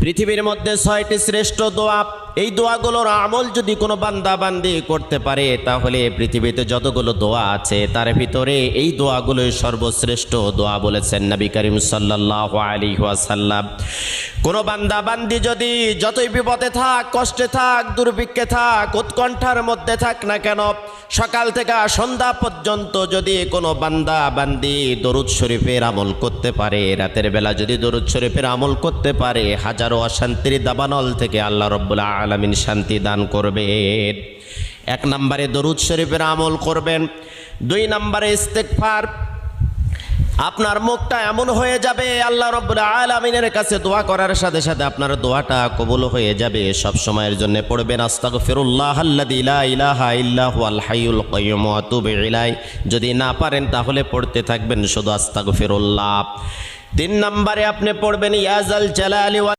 পৃথিবীর মধ্যে 6টি শ্রেষ্ঠ দোয়া, এই দোয়াগুলোর আমল যদি কোনো বান্দা বান্দি করতে পারে তাহলে পৃথিবীতে যতগুলো দোয়া আছে তার ভিতরে এই দোয়াগুলোই সর্বশ্রেষ্ঠ দোয়া বলেছেন নবী করিম সাল্লাল্লাহু আলাইহি ওয়াসাল্লাম। কোনো বান্দা বান্দি যদি যতই বিপদে থাক, কষ্টে থাক, দুর্ভিক্ষে থাক, উৎকণ্ঠার মধ্যে থাক না কেন, সকাল থেকে সন্ধ্যা পর্যন্ত যদি কোনো বান্দা বান্দি দরুদ শরীফের আমল করতে পারে, রাতের বেলা যদি দরুদ শরীফের আমল করতে পারে, হাজারো অশান্তির দাবানল থেকে আল্লাহ রাব্বুল আলামিন শান্তি দান করবেন। 1 নম্বরে দরুদ শরীফের আমল করবেন। 2 নম্বরে ইস্তেগফার। আপনার মুখটা এমন হয়ে যাবে আল্লাহ রাব্বুল আলামিনের কাছে দোয়া করার সাথে সাথে আপনার দোয়াটা কবুল হয়ে যাবে। সব সময়ের জন্য পড়বেন আস্তাগফিরুল্লাহ আল্লাযী লা ইলাহা ইল্লা হুয়াল হাইয়ুল কাইয়্যুম ওয়া আতুবু ইলাইহি। যদি না পারেন তাহলে পড়তে থাকবেন শুধু আস্তাগফিরুল্লাহ। 3 নম্বরে আপনি পড়বেন ইয়া যাল জালালি ওয়া